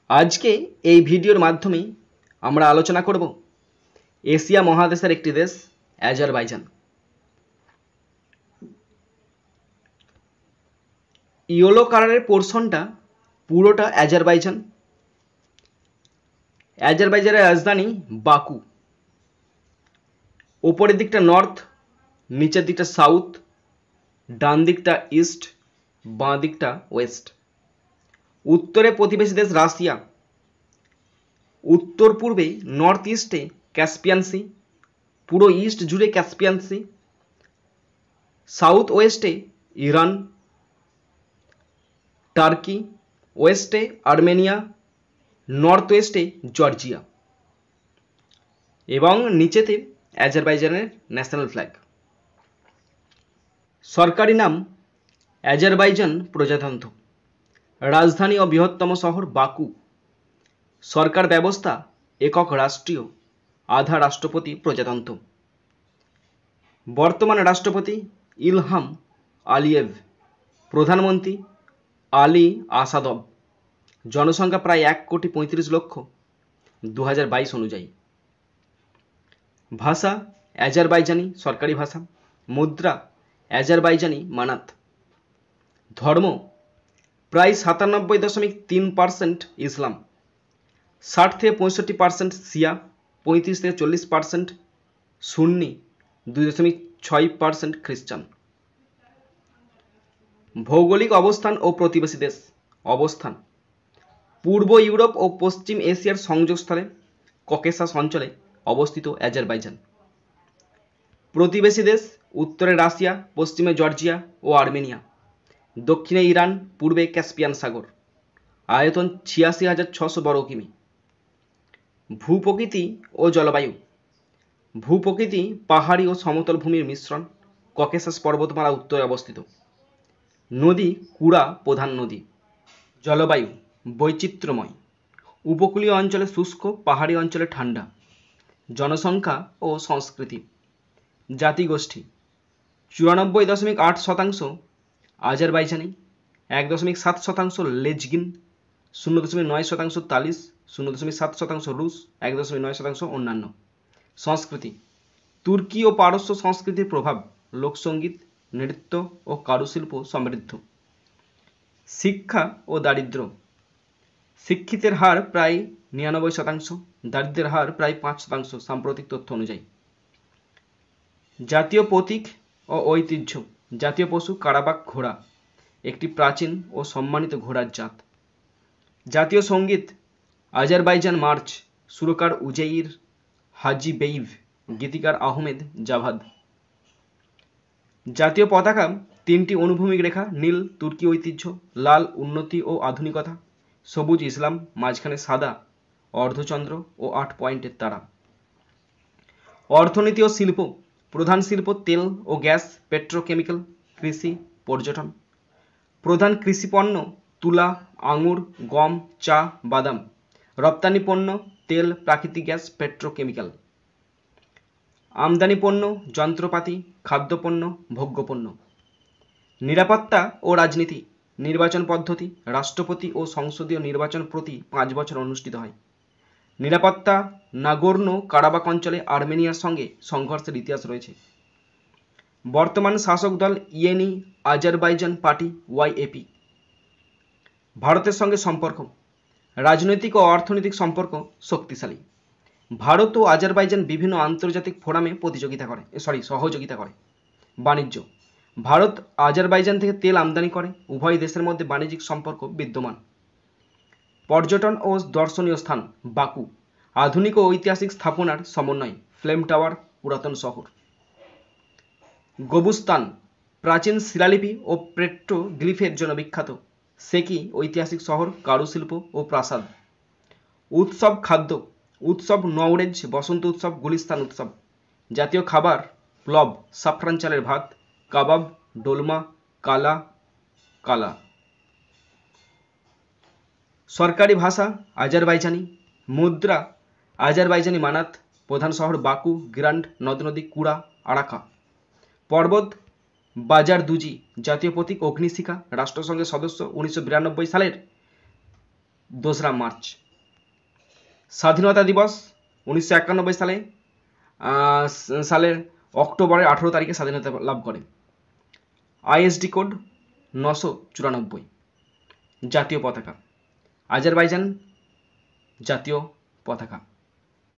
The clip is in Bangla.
আজকে এই ভিডিওর মাধ্যমে আমরা আলোচনা করব এশিয়া মহাদেশের একটি দেশ আজারবাইজান। ইয়েলো কালারের পোর্শনটা পুরোটা আজারবাইজান। আজারবাইজানের রাজধানী বাকু। ওপরের দিকটা নর্থ, নিচের দিকটা সাউথ, ডান দিকটা ইস্ট, বাঁ দিকটা ওয়েস্ট। উত্তরে প্রতিবেশী দেশ রাশিয়া, উত্তর পূর্বে নর্থ ইস্টে ক্যাসপিয়ান সি, পুরো ইস্ট জুড়ে ক্যাসপিয়ান সি, সাউথ ওয়েস্টে ইরান, টার্কি, ওয়েস্টে আর্মেনিয়া, নর্থ ওয়েস্টে জর্জিয়া এবং নিচেতে আজারবাইজানের ন্যাশনাল ফ্ল্যাগ। সরকারি নাম আজারবাইজান প্রজাতন্ত্র। রাজধানী ও বৃহত্তম শহর বাকু। সরকার ব্যবস্থা একক রাষ্ট্রীয়, আধা রাষ্ট্রপতি প্রজাতন্ত্র। বর্তমান রাষ্ট্রপতি ইলহাম আলিয়েভ। প্রধানমন্ত্রী আলী আসাদভ। জনসংখ্যা প্রায় 1,35,00,000 2022 অনুযায়ী। ভাষা আজারবাইজানি সরকারি ভাষা। মুদ্রা আজারবাইজানি মানাত। ধর্ম প্রায় 97.3% ইসলাম, 60 থেকে 65% শিয়া, 35 থেকে 40% সুন্নি, 2.6% খ্রিস্টান। ভৌগোলিক অবস্থান ও প্রতিবেশী দেশ। অবস্থান পূর্ব ইউরোপ ও পশ্চিম এশিয়ার সংযোগস্থলে ককেসাস অঞ্চলে অবস্থিত আজারবাইজান। প্রতিবেশী দেশ উত্তরে রাশিয়া, পশ্চিমে জর্জিয়া ও আর্মেনিয়া, দক্ষিণে ইরান, পূর্বে ক্যাসপিয়ান সাগর। আয়তন 86,600 বর্গ কিমি। ভূপ্রকৃতি ও জলবায়ু। ভূপ্রকৃতি পাহাড়ি ও সমতল ভূমির মিশ্রণ। ককেসাস পর্বতমালা উত্তরে অবস্থিত। নদী কুরা প্রধান নদী। জলবায়ু বৈচিত্র্যময়। উপকূলীয় অঞ্চলে শুষ্ক, পাহাড়ি অঞ্চলে ঠান্ডা। জনসংখ্যা ও সংস্কৃতি। জাতিগোষ্ঠী 94.8% আজারবাইজানি, 1.7% লেজগিন, 0.9% তালিশ, 0.7% রুশ, 1.9% অন্যান্য। সংস্কৃতি তুর্কি ও পারস্য সংস্কৃতির প্রভাব। লোকসঙ্গীত, নৃত্য ও কারুশিল্প সমৃদ্ধ। শিক্ষা ও দারিদ্র্য। শিক্ষিতের হার প্রায় 99%, দারিদ্র্যের হার প্রায় 5% সাম্প্রতিক তথ্য অনুযায়ী। জাতীয় প্রতীক ও ঐতিহ্য। জাতীয় পশু কারাবাক ঘোড়া, একটি প্রাচীন ও সম্মানিত ঘোড়ার জাত। জাতীয় সঙ্গীত আজারবাইজান মার্চ, সুরকার উজেইর হাজি বেইভ, গীতিকার আহমেদ জাভাদ। জাতীয় পতাকা 3টি অনুভূমিক রেখা, নীল তুর্কি ঐতিহ্য, লাল উন্নতি ও আধুনিকতা, সবুজ ইসলাম, মাঝখানে সাদা অর্ধচন্দ্র ও 8 পয়েন্টের তারা। অর্থনীতি ও শিল্প। প্রধান শিল্প তেল ও গ্যাস, পেট্রোকেমিক্যাল, কৃষি, পর্যটন। প্রধান কৃষি পণ্য তুলা, আঙুর, গম, চা, বাদাম। রপ্তানি পণ্য তেল, প্রাকৃতিক গ্যাস, পেট্রোকেমিক্যাল। আমদানি পণ্য যন্ত্রপাতি, খাদ্যপণ্য, ভোগ্যপণ্য। নিরাপত্তা ও রাজনীতি। নির্বাচন পদ্ধতি রাষ্ট্রপতি ও সংসদীয় নির্বাচন প্রতি 5 বছর অনুষ্ঠিত হয়। নিরাপত্তা নাগোর্নো কারাবাক অঞ্চলে আর্মেনিয়ার সঙ্গে সংঘর্ষের ইতিহাস রয়েছে। বর্তমান শাসক দল ইয়েনি আজারবাইজান পার্টি ওয়াইএপি। ভারতের সঙ্গে সম্পর্ক। রাজনৈতিক ও অর্থনৈতিক সম্পর্ক শক্তিশালী। ভারত ও আজারবাইজান বিভিন্ন আন্তর্জাতিক ফোরামে সহযোগিতা করে। বাণিজ্য ভারত আজারবাইজান থেকে তেল আমদানি করে। উভয় দেশের মধ্যে বাণিজ্যিক সম্পর্ক বিদ্যমান। পর্যটন ও দর্শনীয় স্থান বাকু, আধুনিক ও ঐতিহাসিক স্থাপনার সমন্বয়, ফ্লেম টাওয়ার, পুরাতন শহর। গবুস্তান প্রাচীন শিলালিপি ও পেট্রোগ্লিফের জন্য বিখ্যাত। সেকি ঐতিহাসিক শহর, কারুশিল্প ও প্রাসাদ। উৎসব খাদ্য উৎসব নওরেজ, বসন্ত উৎসব, গুলিস্তান উৎসব। জাতীয় খাবার প্লব, সাফরান চালের ভাত, কাবাব, ডোলমা, কালা। সরকারি ভাষা আজারবাইজানি। মুদ্রা আজারবাইজানি মানাত। প্রধান শহর বাকু, গ্রান্ড নদ নদী কুরা, আরাকা। পর্বত বাজার দুজি। জাতীয় প্রতীক অগ্নিশিখা। রাষ্ট্রসংঘের সদস্য 1992 সালের 2রা মার্চ। স্বাধীনতা দিবস 1991 সালে সালের অক্টোবরের 18 তারিখে স্বাধীনতা লাভ করে। ISD code 994। জাতীয় পতাকা আজারবাইজান জাতীয় পতাকা।